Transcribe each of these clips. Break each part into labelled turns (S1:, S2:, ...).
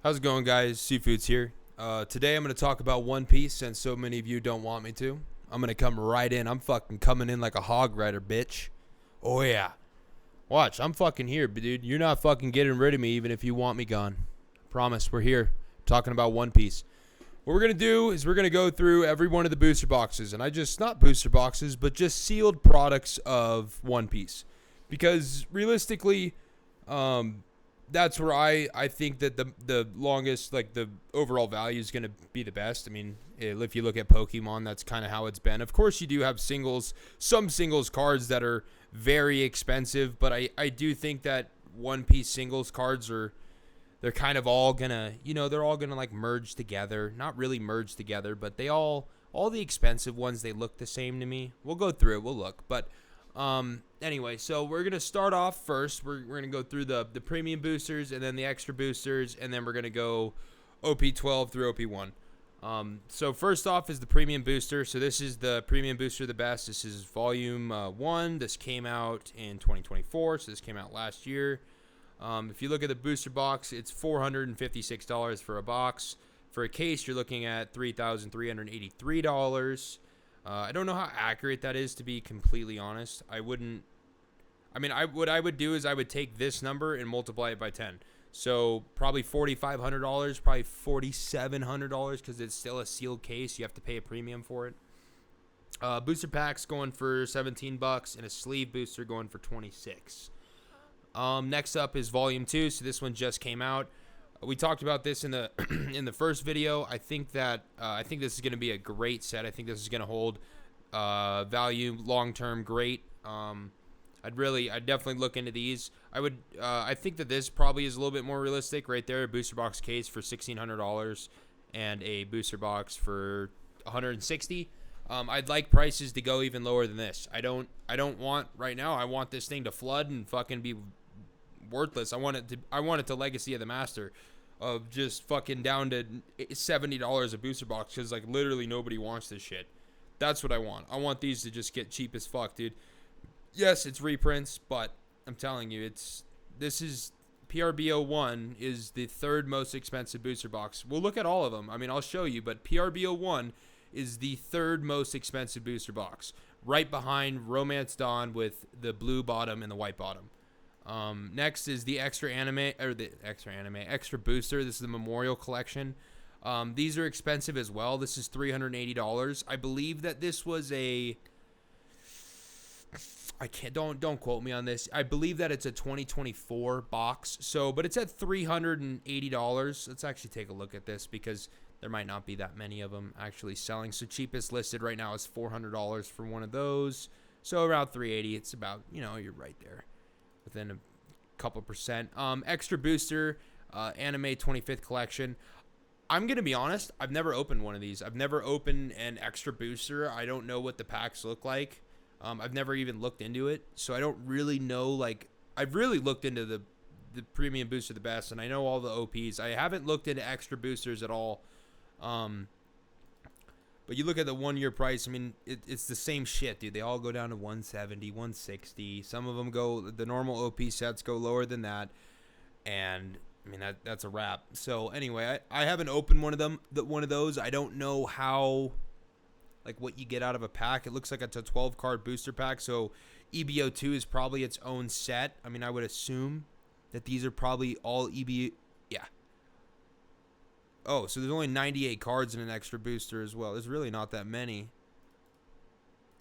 S1: How's it going, guys? Seafoods here. Today I'm going to talk about One Piece since so many of you don't want me to. I'm going to come right in. I'm fucking coming in like a hog rider, bitch. Oh, yeah. Watch, I'm fucking here, dude. You're not fucking getting rid of me even if you want me gone. Promise, we're here talking about One Piece. What we're going to do is we're going to go through every one of the booster boxes. And not booster boxes, but just sealed products of One Piece. Because realistically, that's where I think that the longest, like, the overall value is going to be the best. I mean, if you look at Pokemon, that's kind of how it's been. Of course, you do have some singles cards that are very expensive, but I do think that One Piece singles cards they're kind of all gonna, they're all gonna like merge together. Not really merge together, but all the expensive ones, they look the same to me. We'll go through it, we'll look, but anyway, so we're going to start off first. We're going to go through the premium boosters and then the extra boosters, and then we're going to go OP12 through OP1. So first off is the premium booster. So this is the premium booster, the best. This is volume 1. This came out in 2024, so this came out last year. If you look at the booster box, it's $456 for a box. For a case, you're looking at $3,383. I don't know how accurate that is, to be completely honest. What I would do is I would take this number and multiply it by 10. So probably $4,500, probably $4,700 because it's still a sealed case. You have to pay a premium for it. Booster packs going for $17 and a sleeve booster going for $26. Next up is Volume 2. So this one just came out. We talked about this in the in the first video. I think this is going to be a great set. I think this is going to hold value long term great. I'd definitely look into these. I think that this probably is a little bit more realistic right there. A booster box case for $1,600 and a booster box for $160. I'd like prices to go even lower than this. I don't want right now. I want this thing to flood and fucking be worthless. I want it to Legacy of the Master, of just fucking down to $70 a booster box, because like literally nobody wants this shit. That's what I want. I want these to just get cheap as fuck, dude. Yes, it's reprints, but I'm telling you, this is PRBO1 is the third most expensive booster box. We'll look at all of them. I mean, I'll show you, but PRBO1 is the third most expensive booster box, right behind Romance Dawn with the blue bottom and the white bottom. Next is the extra booster. This is the Memorial Collection. These are expensive as well. This is $380. I believe that this was don't quote me on this. I believe that it's a 2024 box. But it's at $380. Let's actually take a look at this because there might not be that many of them actually selling. So cheapest listed right now is $400 for one of those. So around $380. It's about, you're right there, within a couple percent. Extra booster, anime 25th collection. I'm going to be honest, I've never opened one of these. I've never opened an extra booster. I don't know what the packs look like. I've never even looked into it, so I don't really know. Like, I've really looked into the premium booster the best, and I know all the OPs. I haven't looked into extra boosters at all. But you look at the 1 year price, I mean, it's the same shit, dude. They all go down to 170, 160. Some of them the normal OP sets go lower than that. And, I mean, that's a wrap. So, anyway, I haven't opened one of those. I don't know how, like, what you get out of a pack. It looks like it's a 12-card booster pack. So, EBO2 is probably its own set. I mean, I would assume that these are probably all EBO. Yeah. Oh, so there's only 98 cards in an extra booster as well. There's really not that many.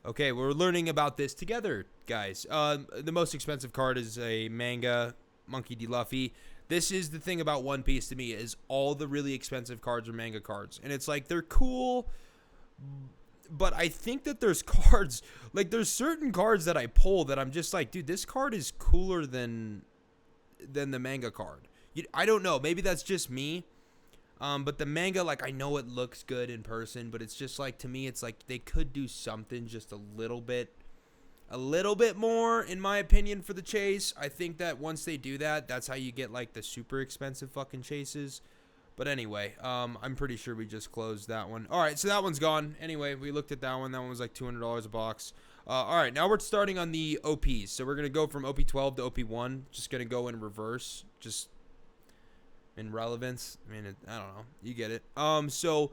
S1: Okay, we're learning about this together, guys. The most expensive card is a manga, Monkey D. Luffy. This is the thing about One Piece to me, is all the really expensive cards are manga cards. And it's like, they're cool, but I think that there's cards, like there's certain cards that I pull that I'm just like, dude, this card is cooler than the manga card. I don't know. Maybe that's just me. But the manga, like, I know it looks good in person, but it's just like, to me, it's like they could do something just a little bit more, in my opinion, for the chase. I think that once they do that, that's how you get like the super expensive fucking chases. But anyway, I'm pretty sure we just closed that one. All right, so that one's gone. Anyway, we looked at that one. That one was like $200 a box. All right, now we're starting on the OPs. So we're going to go from OP12 to OP1. Just going to go in reverse. Just in relevance. I mean, I don't know. You get it. So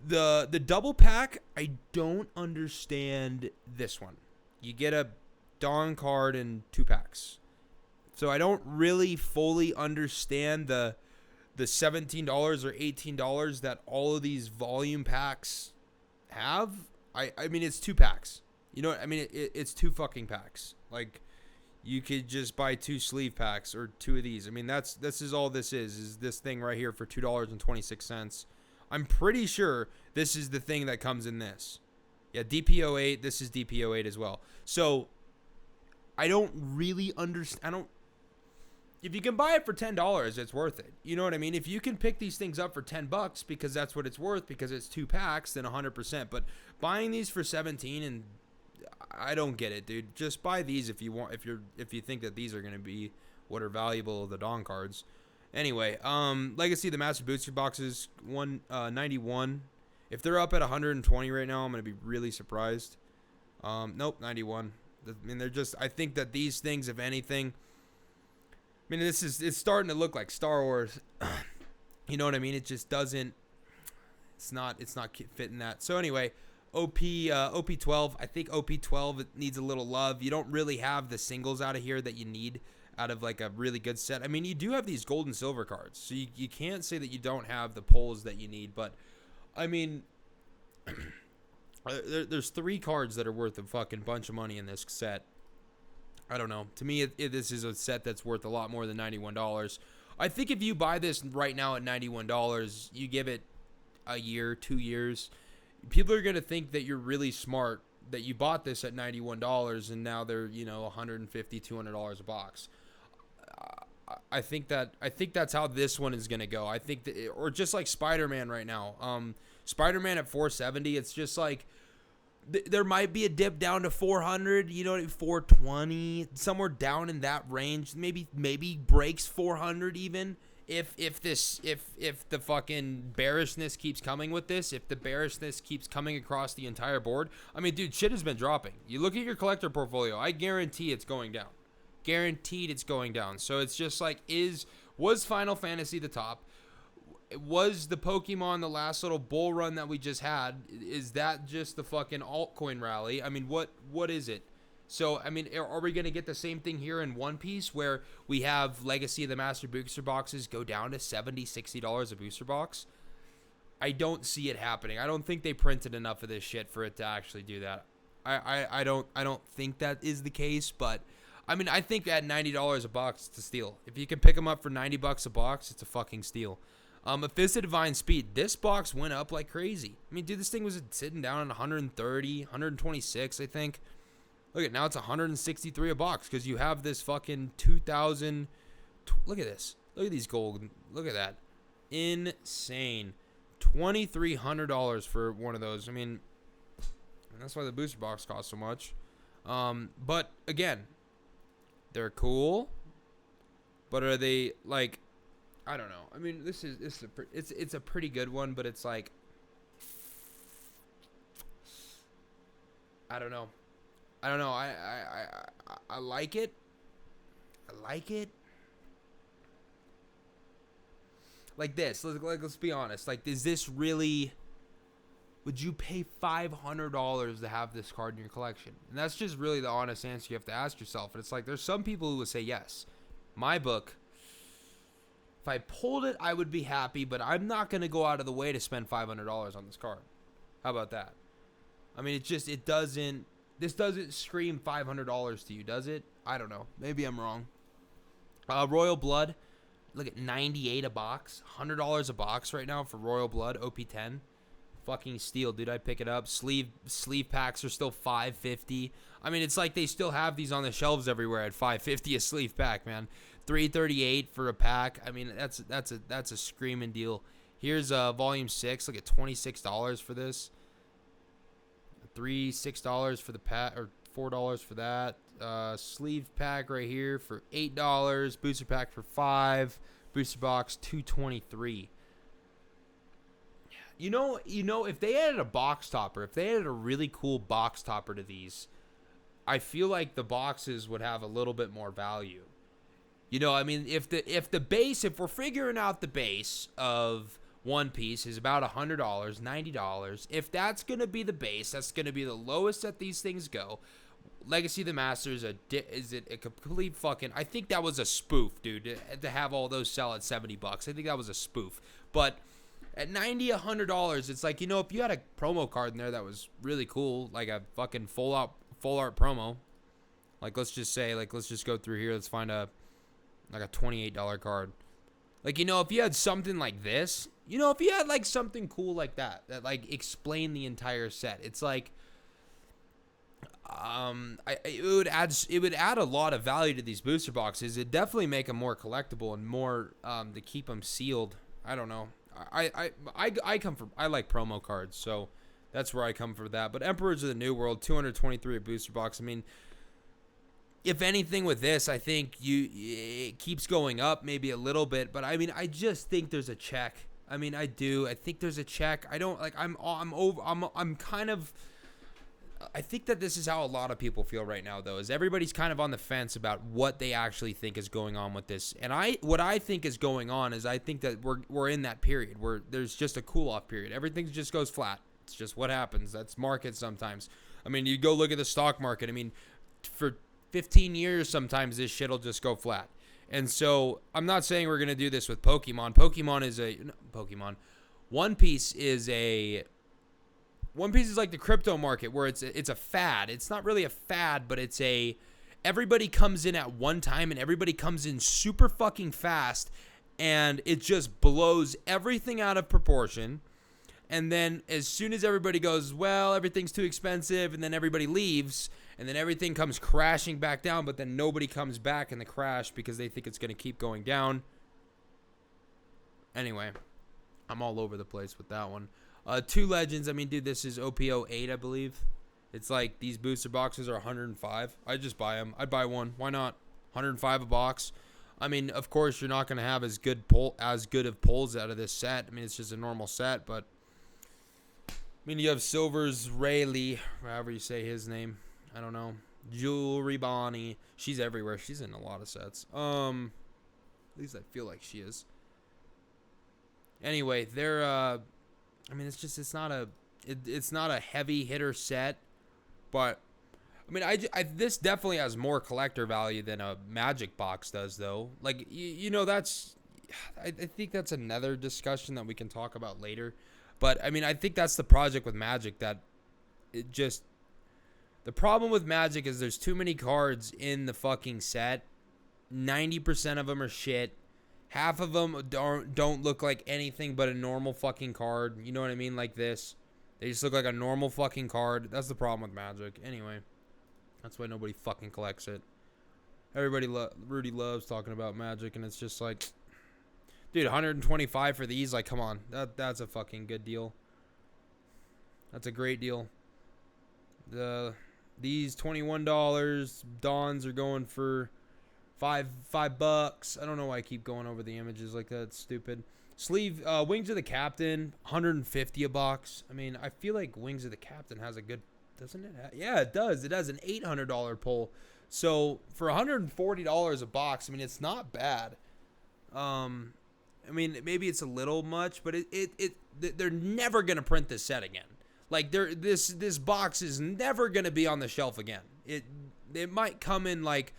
S1: the double pack, I don't understand this one. You get a Dawn card in 2 packs. So I don't really fully understand the $17 or $18 that all of these volume packs have. I mean, it's 2 packs. You know what I mean? It's 2 fucking packs. Like, you could just buy 2 sleeve packs or 2 of these. I mean, this is all this is this thing right here for $2.26. I'm pretty sure this is the thing that comes in this. Yeah, DPO8. This is DPO8 as well. So I don't really understand. If you can buy it for $10, it's worth it. You know what I mean? If you can pick these things up for $10 because that's what it's worth, because it's 2 packs, then 100%. But buying these for 17, and I don't get it, dude. Just buy these if you want. If you think that these are gonna be what are valuable of the Dawn cards. Anyway, Legacy, the Master Booster boxes 191. If they're up at 120 right now, I'm gonna be really surprised. Nope, 91. I mean, they're just. I think that these things, if anything. I mean, it's starting to look like Star Wars. You know what I mean? It just doesn't. It's not fitting that. So anyway, OP12. I think OP12 needs a little love. You don't really have the singles out of here that you need out of like a really good set. I mean, you do have these gold and silver cards, so you can't say that you don't have the pulls that you need. But I mean, there's 3 cards that are worth a fucking bunch of money in this set. I don't know. To me, this is a set that's worth a lot more than $91. I think if you buy this right now at $91, you give it a year, 2 years, people are going to think that you're really smart, that you bought this at $91 and now they're, $150, $200 a box. I think that's how this one is going to go. I think that, or just like Spider-Man right now. Spider-Man at $470, it's just like, there might be a dip down to 400, 420, somewhere down in that range. Maybe breaks 400 even. If the fucking bearishness keeps coming with this, if the bearishness keeps coming across the entire board. I mean, dude, shit has been dropping. You look at your collector portfolio, I guarantee it's going down. Guaranteed it's going down. So it's just like, was Final Fantasy the top? Was the Pokemon the last little bull run that we just had? Is that just the fucking altcoin rally? I mean, what is it? So, I mean, are we going to get the same thing here in One Piece where we have Legacy of the Master Booster boxes go down to $70, $60 a booster box? I don't see it happening. I don't think they printed enough of this shit for it to actually do that. I don't think that is the case, but I mean, I think at $90 a box, it's a steal. If you can pick them up for $90 a box, it's a fucking steal. A Fist of Divine Speed. This box went up like crazy. I mean, dude, this thing was sitting down at 130, 126, I think. Look at now, it's 163 a box because you have this fucking 2000. Look at this. Look at these gold. Look at that. Insane. $2,300 for one of those. I mean, that's why the booster box costs so much. But again, they're cool. But are they like? I don't know. I mean, it's a pretty good one, but it's like, I don't know. I like it. Like this. Let's be honest. Like, is this really? Would you pay $500 to have this card in your collection? And that's just really the honest answer you have to ask yourself. And it's like, there's some people who would say yes. My book. If I pulled it, I would be happy, but I'm not going to go out of the way to spend $500 on this card. How about that? I mean, this doesn't scream $500 to you, does it? I don't know. Maybe I'm wrong. Royal Blood, look at $98 a box. $100 a box right now for Royal Blood, OP10. Fucking steal, dude. I'd pick it up. Sleeve packs are still $550. I mean, it's like they still have these on the shelves everywhere at $550 a sleeve pack, man. $338 for a pack. I mean, that's a screaming deal. Here's volume 6. Look at $26 for this. $6 for the pack, or $4 for that. Sleeve pack right here for $8. Booster pack for $5. Booster box $223. You know, if they added a box topper, if they added a really cool box topper to these, I feel like the boxes would have a little bit more value. You know, I mean, if the base, if we're figuring out the base of One Piece is about $100, $90, if that's gonna be the base, that's gonna be the lowest that these things go. Legacy of the Master is it a complete fucking? I think that was a spoof, dude. To have all those sell at $70, I think that was a spoof. But at $90, $100, it's like, you know, if you had a promo card in there that was really cool, like a fucking full art promo, like let's just say, like let's just go through here. Let's find a $28 card. Like, you know, if you had something like this, you know, if you had like something cool like that like explained the entire set, it's like, it would add a lot of value to these booster boxes. It'd definitely make them more collectible and more to keep them sealed. I don't know. I like promo cards, so that's where I come for that. But Emperors of the New World, 223 a booster box. I mean, if anything with this, I think it keeps going up maybe a little bit, but I mean, I just think there's a check. I mean, I do. I think there's a check. I don't like. I'm kind of. I think that this is how a lot of people feel right now, though, is everybody's kind of on the fence about what they actually think is going on with this. And what I think is going on is I think that we're in that period where there's just a cool off period. Everything just goes flat. It's just what happens. That's market sometimes. I mean, you go look at the stock market. I mean, for 15 years, sometimes this shit'll just go flat. And so I'm not saying we're going to do this with Pokemon. One Piece is like the crypto market where it's a fad. It's not really a fad, but everybody comes in at one time and everybody comes in super fucking fast and it just blows everything out of proportion. And then as soon as everybody goes, well, everything's too expensive, and then everybody leaves, and then everything comes crashing back down, but then nobody comes back in the crash because they think it's going to keep going down. Anyway, I'm all over the place with that one. Two Legends, I mean, dude, this is OPO 8, I believe. It's like these booster boxes are 105. I'd just buy them. I'd buy one. Why not? 105 a box. I mean, of course, you're not going to have as good of pulls out of this set. I mean, it's just a normal set, but I mean, you have Silver's Rayleigh, however you say his name. I don't know. Jewelry Bonnie. She's everywhere. She's in a lot of sets. At least I feel like she is. Anyway, they're I mean, it's not a heavy hitter set, but I mean, this definitely has more collector value than a Magic box does, though. Like, you know, I think that's another discussion that we can talk about later. But I mean, I think that's the project with Magic, that the problem with Magic is there's too many cards in the fucking set. 90% of them are shit. Half of them don't look like anything but a normal fucking card. You know what I mean? Like this. They just look like a normal fucking card. That's the problem with Magic. Anyway, that's why nobody fucking collects it. Rudy loves talking about Magic, and it's just like, dude, 125 for these? Like, come on. That's a fucking good deal. That's a great deal. These $21 Dons are going for $5. I don't know why I keep going over the images like that. It's stupid. Sleeve Wings of the Captain, 150 a box. I mean, I feel like Wings of the Captain has a good, doesn't it? Yeah, it does. It has an $800 pull. So for $140 a box, I mean, it's not bad. I mean, maybe it's a little much, but they're never gonna print this set again. Like, this box is never gonna be on the shelf again. It might come in like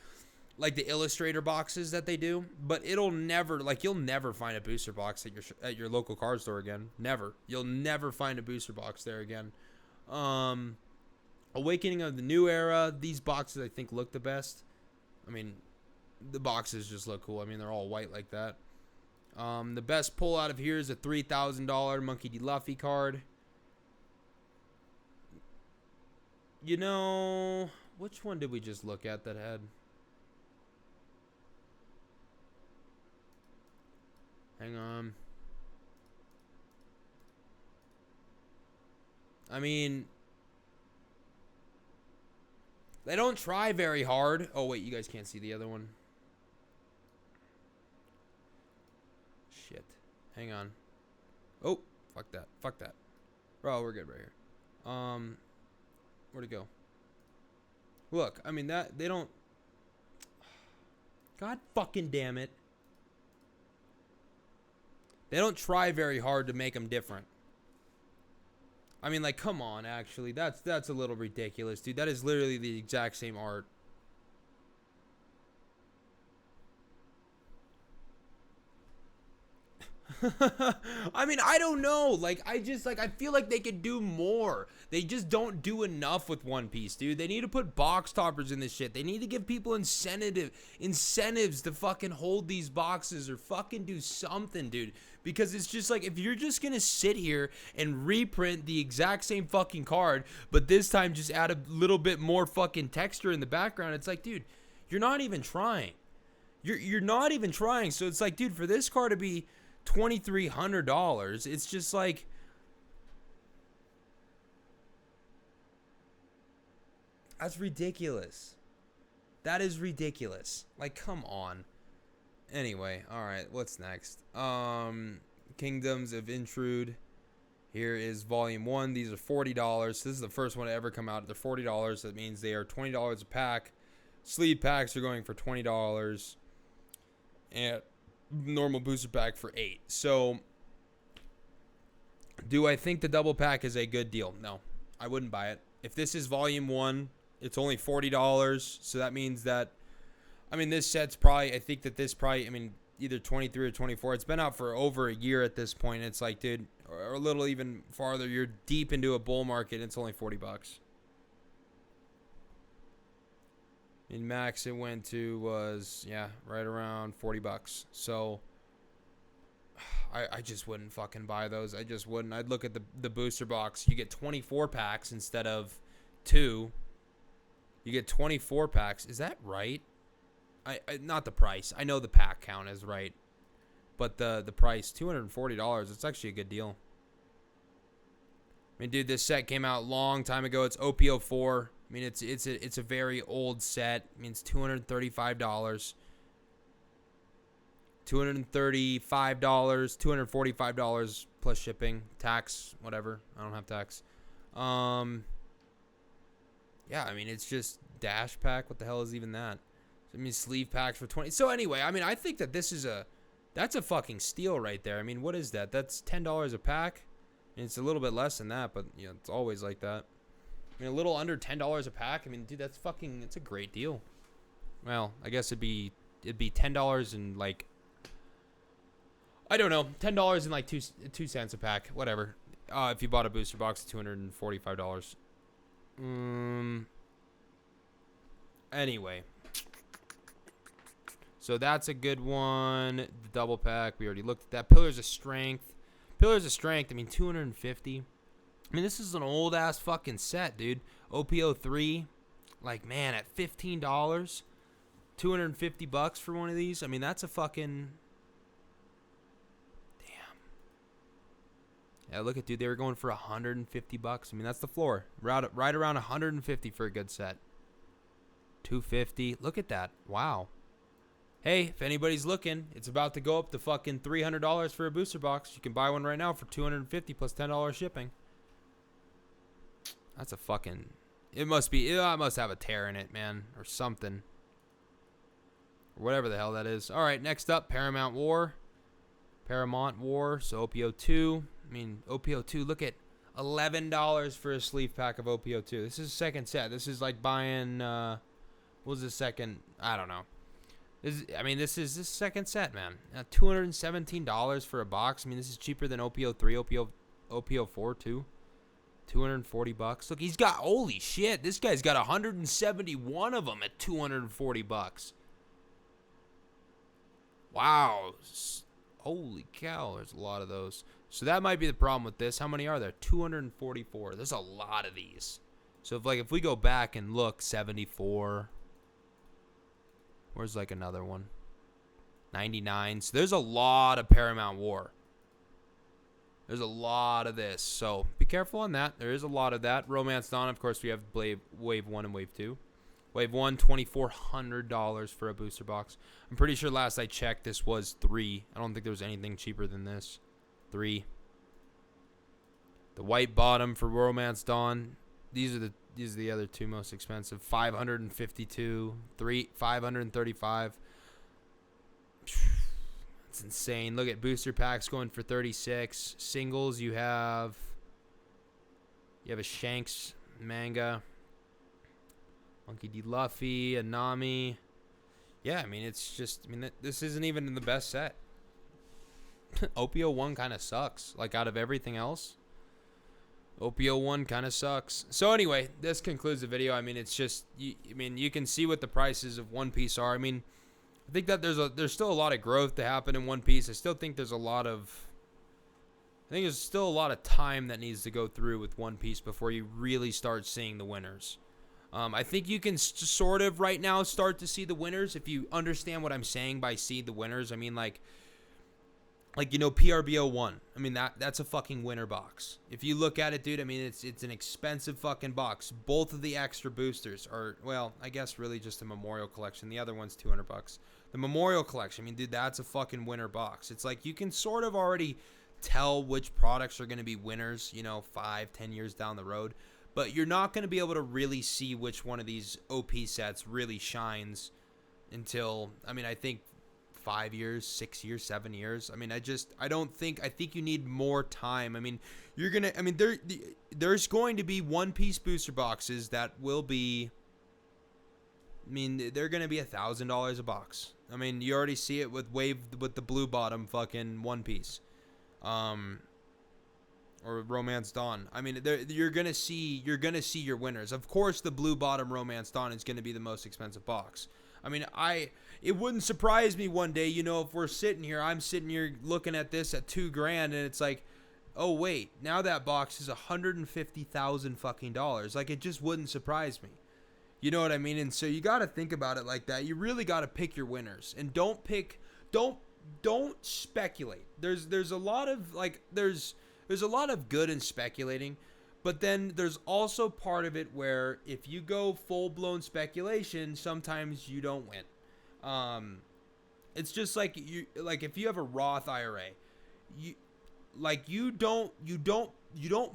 S1: the Illustrator boxes that they do, but it'll never, like, you'll never find a booster box at your local card store again. Never. You'll never find a booster box there again. Awakening of the New Era. These boxes, I think, look the best. I mean, the boxes just look cool. I mean, they're all white like that. The best pull out of here is a $3,000 Monkey D. Luffy card. You know, which one did we just look at that had? Hang on. I mean, they don't try very hard. Oh, wait, you guys can't see the other one. Shit. Hang on. Oh, fuck that. Fuck that. Bro, we're good right here. Where'd it go? Look, I mean, that they don't. God fucking damn it. They don't try very hard to make them different. I mean, like, come on, actually. That's a little ridiculous, dude. That is literally the exact same art. I mean, I don't know. Like, I feel like they could do more. They just don't do enough with One Piece, dude. They need to put box toppers in this shit. They need to give people incentives to fucking hold these boxes or fucking do something, dude. Because it's just like, if you're just gonna sit here and reprint the exact same fucking card, but this time just add a little bit more fucking texture in the background, it's like, dude, you're not even trying. You're not even trying. So it's like, dude, for this card to be $2,300, it's just like, that's ridiculous. That is ridiculous. Like, come on. Anyway, all right, what's next? Kingdoms of Intrude. Here is volume 1. These are $40. This is the first one to ever come out. They're $40. That means they are $20 a pack. Sleeve packs are going for $20. And normal booster pack for $8. So, do I think the double pack is a good deal? No, I wouldn't buy it. If this is volume 1, it's only $40. So that means that, I mean, this set's probably, I think that this probably, I mean, either 23 or 24. It's been out for over a year at this point. It's like, dude, or a little even farther. You're deep into a bull market. And it's only $40. In max, it went to was, yeah, right around $40. So I just wouldn't fucking buy those. I just wouldn't. I'd look at the booster box. You get 24 packs instead of 2. You get 24 packs. Is that right? I not the price. I know the pack count is right, but the price, $240. It's actually a good deal. I mean, dude, this set came out a long time ago. It's OPO4. I mean, it's a very old set. I mean, it's $235. $245 plus shipping, tax, whatever. I don't have tax. Yeah, I mean, it's just dash pack. What the hell is even that? I mean, sleeve packs for 20. So anyway, I mean, I think that this is that's a fucking steal right there. I mean, what is that? That's $10 a pack. And it's a little bit less than that, but you know, it's always like that. I mean, a little under $10 a pack. I mean, dude, it's a great deal. Well, I guess it'd be $10 and like, I don't know, $10 and like 2 cents a pack, whatever. If you bought a booster box, $245. Anyway, so that's a good one. The double pack, we already looked at that. Pillars of Strength. I mean, $250. I mean, this is an old ass fucking set, dude. OPO3, like, man, at $15, $250 for one of these. I mean, that's a fucking, damn. Yeah, look at, dude, they were going for $150. I mean, that's the floor. Right around $150 for a good set. $250. Look at that. Wow. Hey, if anybody's looking, it's about to go up to fucking $300 for a booster box. You can buy one right now for $250 plus $10 shipping. That's a fucking, it must have a tear in it, man, or something. Or whatever the hell that is. All right, next up, Paramount War. So OPO2. I mean, OPO2, look at $11 for a sleeve pack of OPO2. This is a second set. This is like buying, what was the second? I don't know. This is this second set, man. $217 for a box. I mean, this is cheaper than OPO3, OPO4 too. $240. Look, he's got, holy shit, this guy's got 171 of them at $240. Wow. Holy cow, there's a lot of those. So that might be the problem with this. How many are there? 244. There's a lot of these. So if we go back and look, 74. Where's like another one? 99. So there's a lot of Paramount War. There's a lot of this. So be careful on that. There is a lot of that. Romance Dawn, of course, we have Wave 1 and Wave 2. Wave 1, $2,400 for a booster box. I'm pretty sure last I checked, this was $3. I don't think there was anything cheaper than this. $3. The white bottom for Romance Dawn. These are the other two most expensive. $552. $535. It's insane. Look at booster packs going for 36. Singles, you have a Shanks manga, Monkey D. Luffy, a Nami. Yeah, I mean, it's just, this isn't even in the best set. OPO1 kind of sucks. Like, out of everything else, OPO1 kind of sucks. So anyway, this concludes the video. I mean, it's just, you can see what the prices of One Piece are. I mean, I think that there's still a lot of growth to happen in One Piece. I still think there's still a lot of time that needs to go through with One Piece before you really start seeing the winners. I think you can sort of right now start to see the winners if you understand what I'm saying by see the winners. I mean, like PRBO1. I mean, that's a fucking winner box. If you look at it, dude, I mean, it's an expensive fucking box. Both of the extra boosters are, well, I guess really just a memorial collection. The other one's $200. The memorial collection, I mean, dude, that's a fucking winner box. It's like you can sort of already tell which products are going to be winners, 5-10 years down the road. But you're not going to be able to really see which one of these OP sets really shines until, I think 5 years, 6 years, 7 years. I think you need more time. I mean, there's going to be One Piece booster boxes that will be, they're going to be $1,000 a box. I mean, you already see it with the blue bottom fucking One Piece. Or Romance Dawn. I mean, you're gonna see your winners. Of course, the blue bottom Romance Dawn is gonna be the most expensive box. I mean, it wouldn't surprise me one day, if I'm sitting here looking at this at $2,000, and it's like, oh wait, now that box is $150,000 fucking dollars. Like, it just wouldn't surprise me. You know what I mean? And so you got to think about it like that. You really got to pick your winners, and don't speculate. There's a lot of there's a lot of good in speculating, but then there's also part of it where if you go full-blown speculation, sometimes you don't win. It's just like if you have a Roth IRA, you don't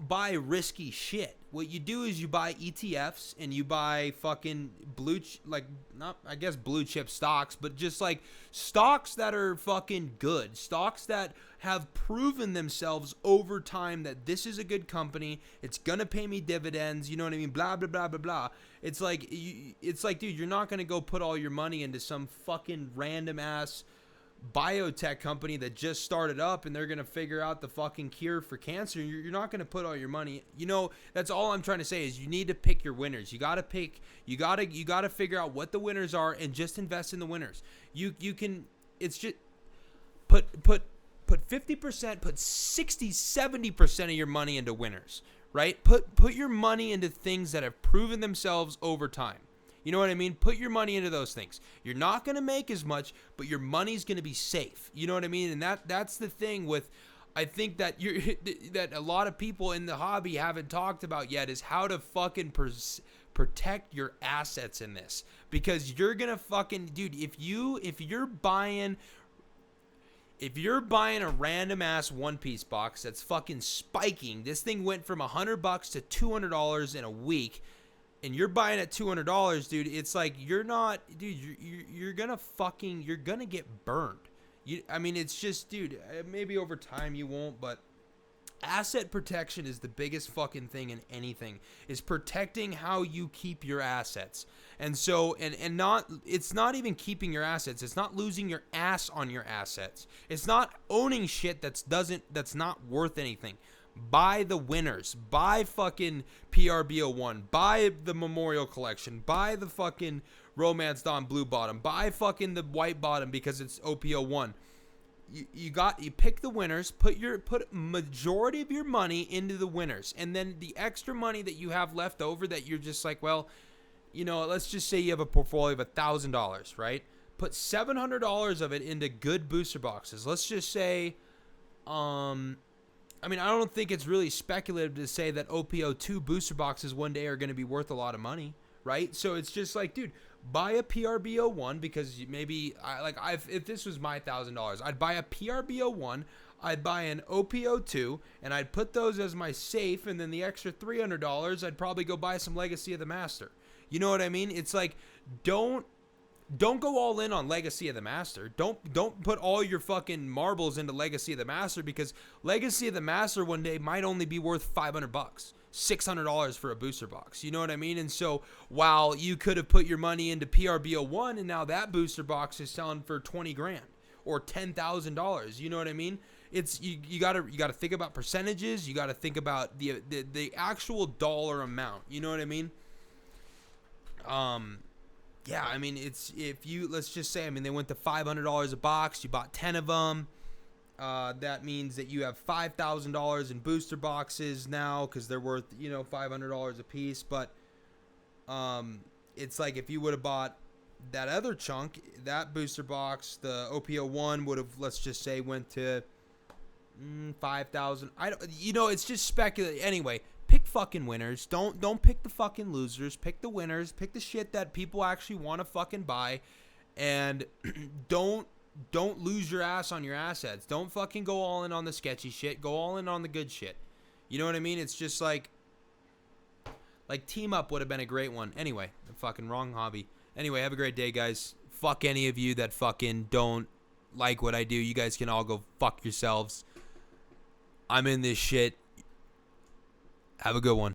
S1: buy risky shit. What you do is you buy ETFs and you buy fucking blue chip stocks, but just like stocks that are fucking good, stocks that have proven themselves over time that this is a good company, it's gonna pay me dividends, you know what I mean? Blah blah blah blah blah. It's like, dude, you're not gonna go put all your money into some fucking random ass biotech company that just started up and they're gonna figure out the fucking cure for cancer. You're not gonna put all your money. That's all I'm trying to say is you need to pick your winners. You gotta figure out what the winners are and just invest in the winners. You can. It's just put 50%, put 60, 70% of your money into winners. Right? Put your money into things that have proven themselves over time. You know what I mean? Put your money into those things. You're not going to make as much, but your money's going to be safe. You know what I mean? And that's the thing with, I think that that a lot of people in the hobby haven't talked about yet is how to fucking protect your assets in this. Because you're going to fucking, dude, if you're buying a random ass One Piece box that's fucking spiking, this thing went from $100 to $200 in a week, and you're buying at $200, dude, it's like you're gonna get burned. It's just, dude, maybe over time you won't, but asset protection is the biggest fucking thing in anything, is protecting how you keep your assets. And so, it's not even keeping your assets. It's not losing your ass on your assets. It's not owning shit that's not worth anything. Buy the winners. Buy fucking PRBO1. Buy the Memorial Collection. Buy the fucking Romance Dawn Blue Bottom. Buy fucking the White Bottom because it's OPO1. You pick the winners. Put majority of your money into the winners, and then the extra money that you have left over that you're just like, well, let's just say you have a portfolio of $1,000, right? Put $700 of it into good booster boxes. Let's just say, I don't think it's really speculative to say that OPO2 booster boxes one day are going to be worth a lot of money, right? So it's just like, dude, buy a PRBO1 because maybe if this was my $1,000, I'd buy a PRBO1, I'd buy an OPO2, and I'd put those as my safe, and then the extra $300, I'd probably go buy some Legacy of the Master. You know what I mean? It's like, don't don't go all in on Legacy of the Master. Don't put all your fucking marbles into Legacy of the Master, because Legacy of the Master one day might only be worth $500, $600 for a booster box. You know what I mean? And so while you could have put your money into PRBO1 and now that booster box is selling for 20 grand or $10,000, you know what I mean? It's you got to think about percentages. You got to think about the actual dollar amount. You know what I mean? Yeah, I mean, it's, if you, let's just say, I mean, they went to $500 a box, you bought 10 of them, that means that you have $5,000 in booster boxes now, because they're worth, you know, $500 a piece, but, it's like if you would have bought that other chunk, that booster box, the OPO1 would have, let's just say, went to 5,000. I don't, you know, it's just speculative. Anyway, pick fucking winners. Don't pick the fucking losers. Pick the winners. Pick the shit that people actually want to fucking buy, and don't lose your ass on your assets. Don't fucking go all in on the sketchy shit. Go all in on the good shit. You know what I mean? It's just like Team Up would have been a great one. Anyway, fucking wrong hobby. Anyway, have a great day, guys. Fuck any of you that fucking don't like what I do. You guys can all go fuck yourselves. I'm in this shit. Have a good one.